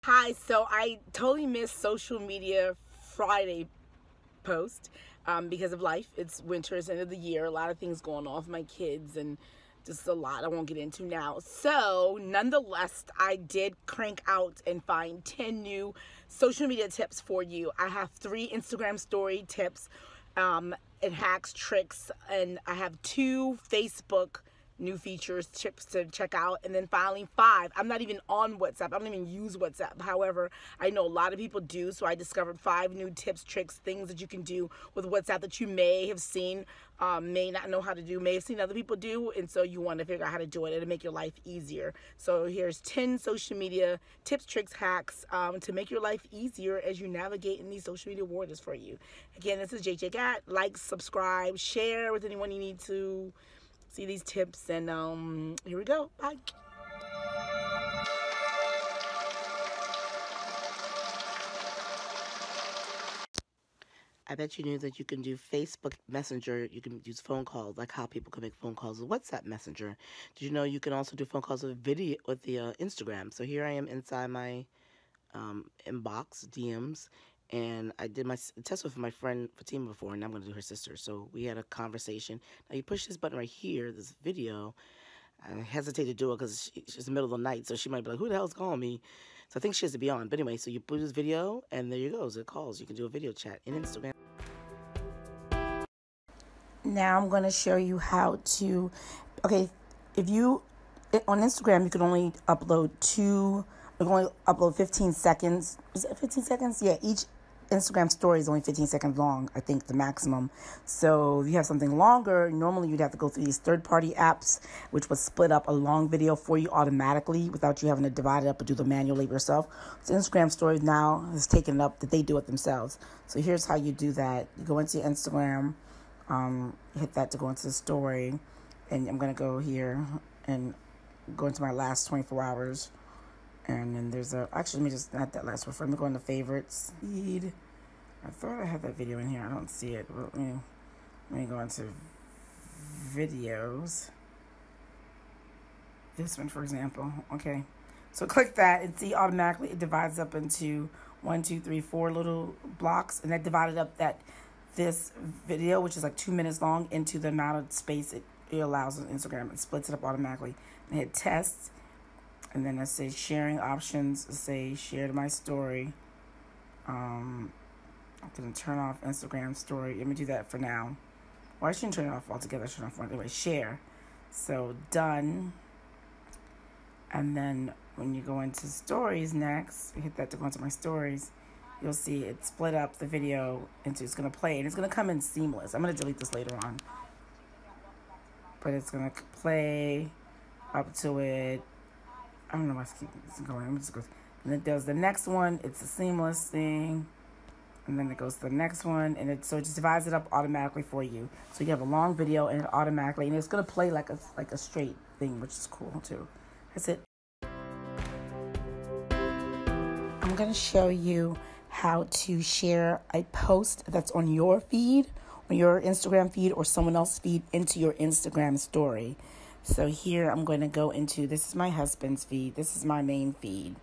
Hi, so I totally missed social media Friday post because of life. It's winter, it's the end of the year, a lot of things going on with my kids and just a lot I won't get into now. So nonetheless, I did crank out and find 10 new social media tips for you. I have 3 Instagram story tips and hacks, tricks, and I have 2 Facebook new features, tips to check out, and then finally 5. I'm not even on WhatsApp. I don't even use WhatsApp. However, I know a lot of people do, so I discovered 5 new tips, tricks, things that you can do with WhatsApp that you may have seen, may not know how to do, may have seen other people do, and so you want to figure out how to do it. It'll make your life easier. So here's 10 social media tips, tricks, hacks to make your life easier as you navigate in these social media waters for you. Again, this is JJ Gat. Like, subscribe, share with anyone you need to see these tips, and here we go. Bye. I bet you knew that you can do Facebook Messenger. You can use phone calls, like how people can make phone calls with WhatsApp Messenger. Did you know you can also do phone calls with video with the Instagram? So here I am inside my inbox DMs, and I did my test with my friend Fatima before, and I'm going to do her sister. So we had a conversation. Now you push this button right here, this video. I hesitate to do it because it's the middle of the night, so she might be like, who the hell's calling me? So I think she has to be on. But anyway, so you put this video, and there you go. It calls. You can do a video chat in Instagram. Now I'm going to show you how to, if you, on Instagram, you can only upload 15 seconds. Is it 15 seconds? Yeah, each Instagram story is only 15 seconds long, I think, the maximum. So if you have something longer, normally you'd have to go through these third-party apps, which would split up a long video for you automatically without you having to divide it up and do the manual labor yourself. So Instagram stories now has taken it up that they do it themselves. So here's how you do that. You go into your Instagram, hit that to go into the story, and I'm going to go here and go into my last 24 hours. And then there's actually, let me just, not that last one. Let me go into favorites. Feed. I thought I had that video in here. I don't see it. Let me go into videos. This one, for example. Okay. So click that and see automatically it divides up into 1, 2, 3, 4 little blocks. And that divided up this video, which is like 2 minutes long, into the amount of space it allows on Instagram. It splits it up automatically. And hit test. And then I say sharing options. I say share to my story. I'm going to turn off Instagram story. Let me do that for now. Well, I shouldn't turn it off altogether. I should turn it off anyway. Share. So done. And then when you go into stories next, hit that to go into my stories. You'll see it split up the video into, it's going to play, and it's going to come in seamless. I'm going to delete this later on. But it's going to play up to it. I don't know why I keep going. I'm just go. And it does the next one. It's a seamless thing. And then it goes to the next one. And it just divides it up automatically for you. So you have a long video and it automatically. And it's going to play like a straight thing, which is cool too. That's it. I'm going to show you how to share a post that's on your feed, on your Instagram feed, or someone else's feed into your Instagram story. So here I'm going to go into, this is my husband's feed. This is my main feed.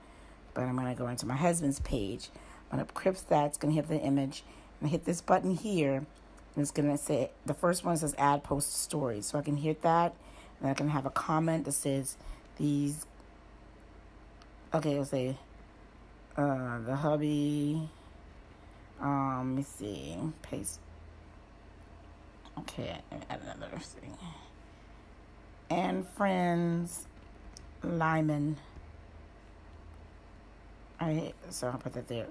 But I'm going to go into my husband's page. I'm going to crypt that. It's going to hit the image. And I hit this button here. And it's going to say, the first one says add post to stories. So I can hit that. And I can have a comment that says these. Okay, it'll say the hubby. Let me see. Paste. Okay, add another thing. And friends, Lyman. Alright, so I'll put that there.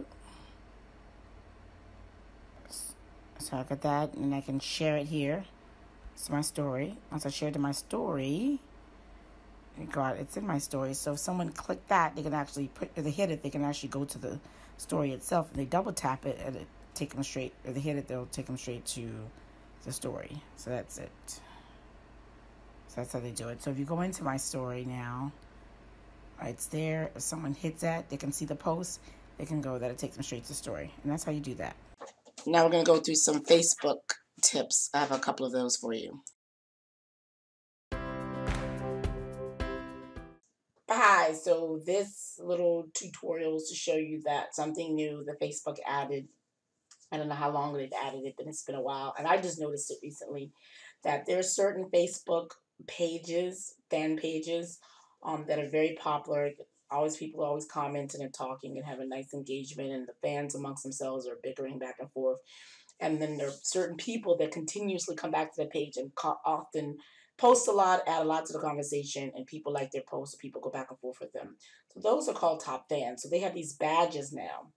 So I got that, and I can share it here. It's my story. Once I share it to my story, it's in my story. So if someone click that, they can actually if they hit it, they can actually go to the story itself. And they double tap it, and it take them straight. If they hit it, they'll take them straight to the story. So that's it. That's how they do it. So if you go into my story now, it's there. If someone hits that, they can see the post. They can go that. It takes them straight to the story. And that's how you do that. Now we're going to go through some Facebook tips. I have a couple of those for you. Hi. guys, so this little tutorial is to show you that something new that Facebook added. I don't know how long they've added it, but it's been a while. And I just noticed it recently that there are certain Facebook pages, fan pages, that are very popular. People always commenting and talking and having nice engagement, and the fans amongst themselves are bickering back and forth. And then there are certain people that continuously come back to the page and often post a lot, add a lot to the conversation, and people like their posts, so people go back and forth with them. So those are called top fans. So they have these badges now.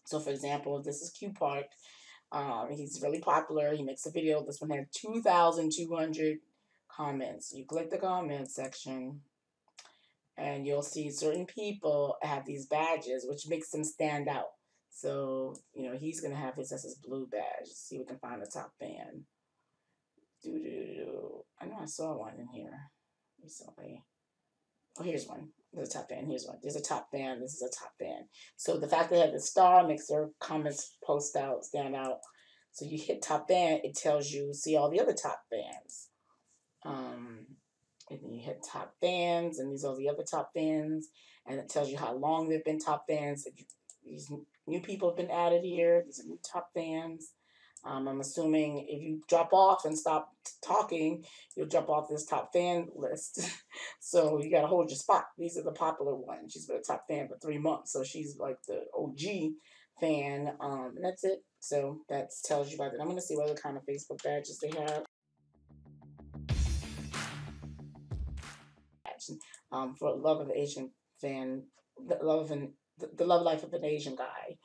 So for example, this is Q Park. He's really popular. He makes a video. This one had 2,200 comments. You click the comment section, and you'll see certain people have these badges, which makes them stand out. So, he's going to have his, that's his blue badge. Let's see if we can find the top fan. I know I saw one in here recently. Oh, here's one. There's a top fan. Here's one. There's a top fan. This is a top fan. So the fact they have the star makes their comments stand out. So you hit top fan, it tells you, see all the other top fans. And then you hit top fans, and these are the other top fans, and it tells you how long they've been top fans. These new people have been added here. These are new top fans. I'm assuming if you drop off and stop talking, you'll drop off this top fan list. So you got to hold your spot. These are the popular ones. She's been a top fan for 3 months, so she's like the OG fan. And that's it. So that tells you about that. I'm going to see what other kind of Facebook badges they have. For love of an Asian fan, the love life of an Asian guy.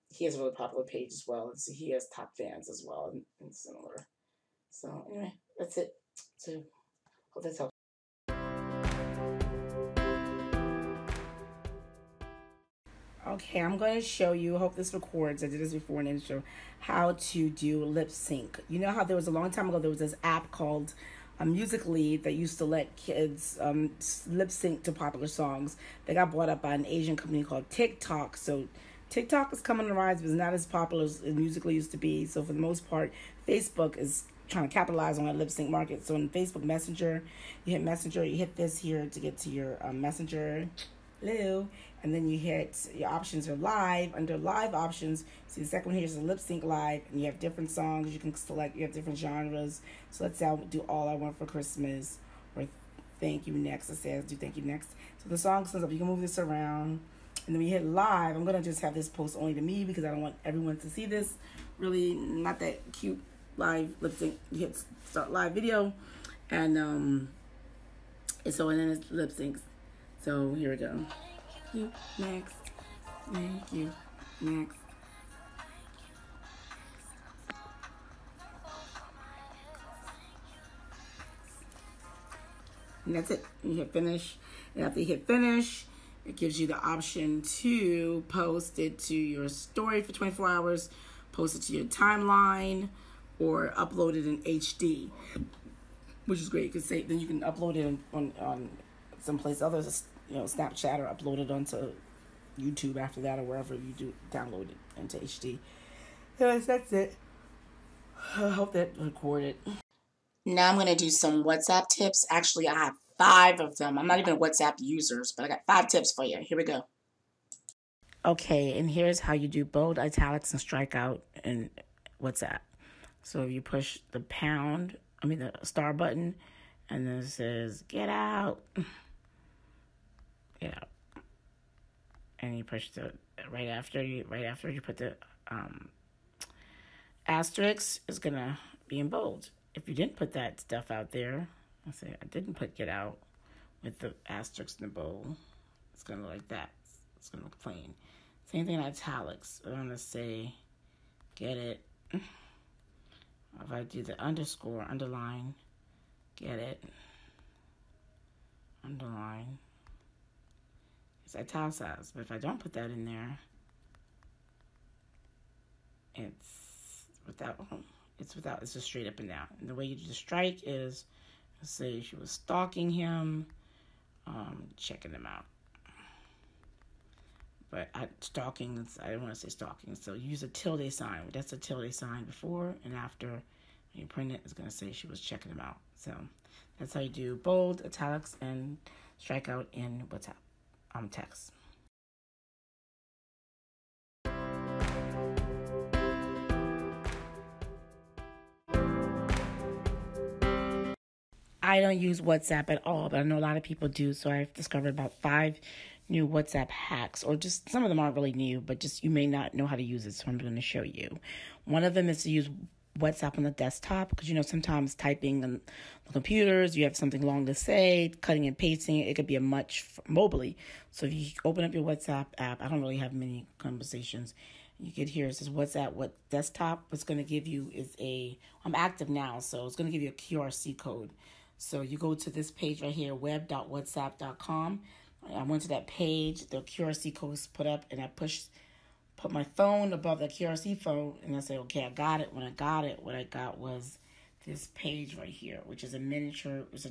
He has a really popular page as well, and so he has top fans as well, and similar. So anyway, that's it. So hope that's helpful. Okay, I'm going to show you, hope this records, I did this before in the intro, how to do lip sync. You know how there was a long time ago, there was this app called Musical.ly that used to let kids lip sync to popular songs. They got bought up by an Asian company called TikTok. So TikTok is coming to rise, but it's not as popular as Musical.ly used to be. So for the most part, Facebook is trying to capitalize on that lip sync market. So in Facebook Messenger, you hit Messenger, you hit this here to get to your Messenger. Hello, and then you hit your options are live. Under live options, see the second one here is a lip sync live, and you have different songs you can select. You have different genres. So let's say I'll do All I Want for Christmas or Thank You Next. It says do Thank You Next. So the song comes up. You can move this around, and then we hit live. I'm gonna just have this post only to me because I don't want everyone to see this. Really not that cute live lip sync. You hit start live video, and then it's lip syncs. So here we go. Thank you, next. Thank you, next. And that's it. You hit finish. And after you hit finish, it gives you the option to post it to your story for 24 hours, post it to your timeline, or upload it in HD, which is great because then you can upload it on someplace others, Snapchat, or upload it onto YouTube after that, or wherever you do download it into HD. Yes, that's it. I hope that recorded. Now I'm going to do some WhatsApp tips. Actually, I have 5 of them. I'm not even a WhatsApp user, but I got 5 tips for you. Here we go. Okay, and here's how you do bold, italics, and strikeout in WhatsApp. So you push the the star button, and then it says, get out. Get out. And you push right after you put the asterisk, is going to be in bold. If you didn't put that stuff out there, I didn't put get out with the asterisk in the bold, it's going to look like that. It's going to look plain. Same thing in italics. I'm going to say, get it. If I do the underscore, underline, get it, underline, it's italicized. But if I don't put that in there, it's just straight up and down. And the way you do the strike is, let's say she was stalking him, checking him out. But I don't want to say stalking, so use a tilde sign. That's a tilde sign before and after, When you print it, it's going to say she was checking them out. So that's how you do bold, italics, and strikeout in WhatsApp text. I don't use WhatsApp at all, but I know a lot of people do. So I've discovered about 5 new WhatsApp hacks, or just some of them aren't really new, but just you may not know how to use it. So I'm going to show you. One of them is to use WhatsApp on the desktop, because sometimes typing on the computers, you have something long to say, cutting and pasting it could be a much mobily. So if you open up your WhatsApp app, I don't really have many conversations. You get here, it says WhatsApp, what desktop. What's going to give you is I'm active now, so it's going to give you a QRC code. So you go to this page right here, web.whatsapp.com. I went to that page, the QRC code is put up, and I put my phone above the QRC phone, and I say, okay, I got it. When I got it, what I got was this page right here, which is a miniature, it's a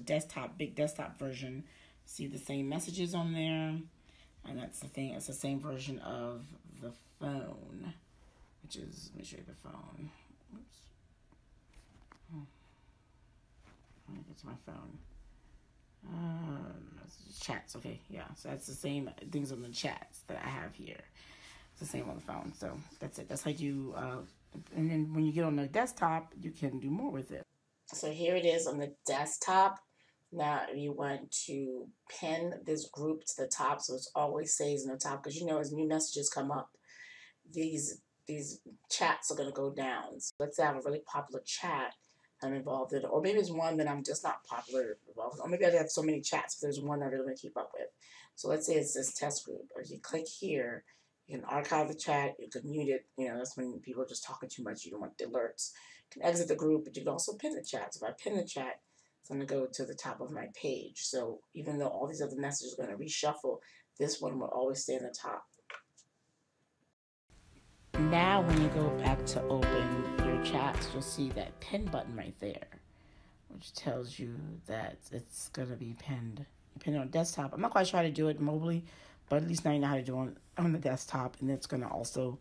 big desktop version. See the same messages on there, and that's the thing, it's the same version of the phone, which is, let me show you the phone. Oops. Let me get to my phone. Chats, okay, yeah. So that's the same things on the chats that I have here. It's the same on the phone. So that's it. That's how you, and then when you get on the desktop, you can do more with it. So here it is on the desktop. Now you want to pin this group to the top, so it always stays in the top, because as new messages come up, these chats are going to go down. So let's say I have a really popular chat I'm involved in, or maybe it's one that I'm just not popular involved in, or maybe I have so many chats, but there's one I really want to keep up with. So let's say it's this test group, or you click here, you can archive the chat, you can mute it, that's when people are just talking too much, you don't want the alerts. You can exit the group, but you can also pin the chat. So if I pin the chat, it's going to go to the top of my page. So even though all these other messages are going to reshuffle, this one will always stay in the top. Now when you go back to open your chats, you'll see that pin button right there, which tells you that it's going to be pinned on desktop. I'm not quite sure how to do it mobily, but at least now you know how to do it on the desktop, and it's going to also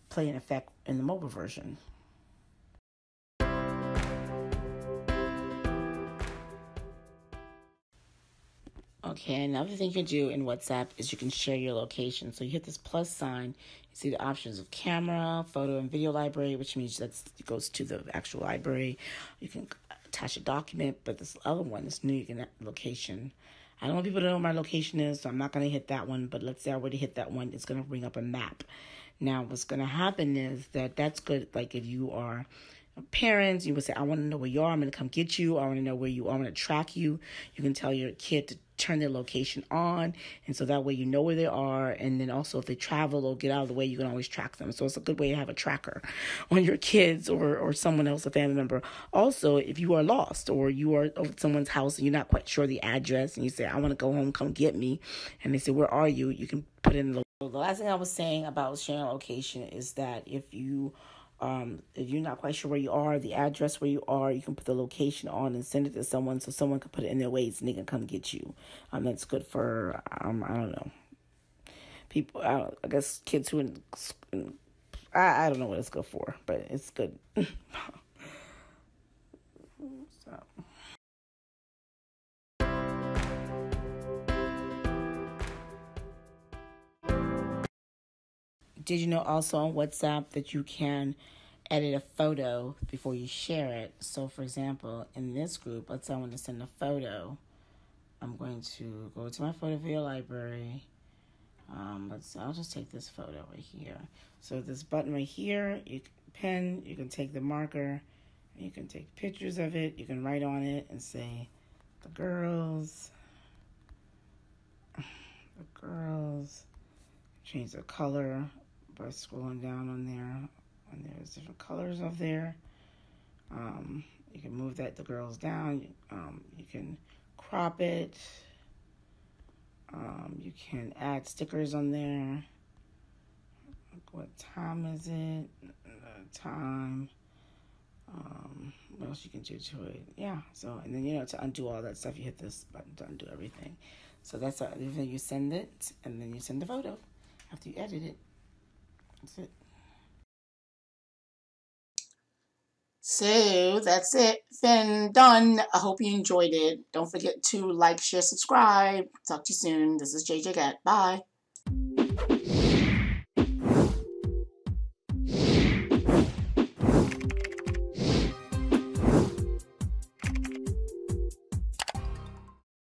play an effect in the mobile version. Okay, another thing you can do in WhatsApp is you can share your location. So you hit this plus sign, you see the options of camera, photo, and video library, which means it goes to the actual library. You can attach a document, but this other one, this new, you can location. I don't want people to know what my location is, so I'm not going to hit that one, but let's say I already hit that one, it's going to bring up a map. Now, what's going to happen is that's good, like if you are parents, you would say, I want to know where you are, I'm going to come get you, I want to know where you are, I'm going to track you. You can tell your kid to turn their location on, and so that way you know where they are, and then also if they travel or get out of the way, you can always track them. So it's a good way to have a tracker on your kids or someone else, a family member. Also, if you are lost or you are at someone's house and you're not quite sure the address, and you say, I want to go home, come get me, and they say, where are you? You can put in the last thing I was saying about sharing location is that if you're not quite sure where you are, the address where you are, you can put the location on and send it to someone so someone can put it in their Waze and they can come get you. That's good for, I don't know, people, I guess kids who, I don't know what it's good for, but it's good. So. Did you know also on WhatsApp that you can edit a photo before you share it? So, for example, in this group, let's say I want to send a photo. I'm going to go to my photo video library. I'll just take this photo right here. So this button right here, you can pen, you can take the marker, and you can take pictures of it. You can write on it and say, the girls, change the color by scrolling down on there. And there's different colors up there. You can move the girls down. You can crop it. You can add stickers on there. What time is it? Time. What else you can do to it? Yeah. So, and then, to undo all that stuff, you hit this button to undo everything. So that's everything. You send it, and then you send the photo after you edit it. That's it. So that's it. Been done. I hope you enjoyed it. Don't forget to like, share, subscribe. Talk to you soon. This is JJ Gat. Bye.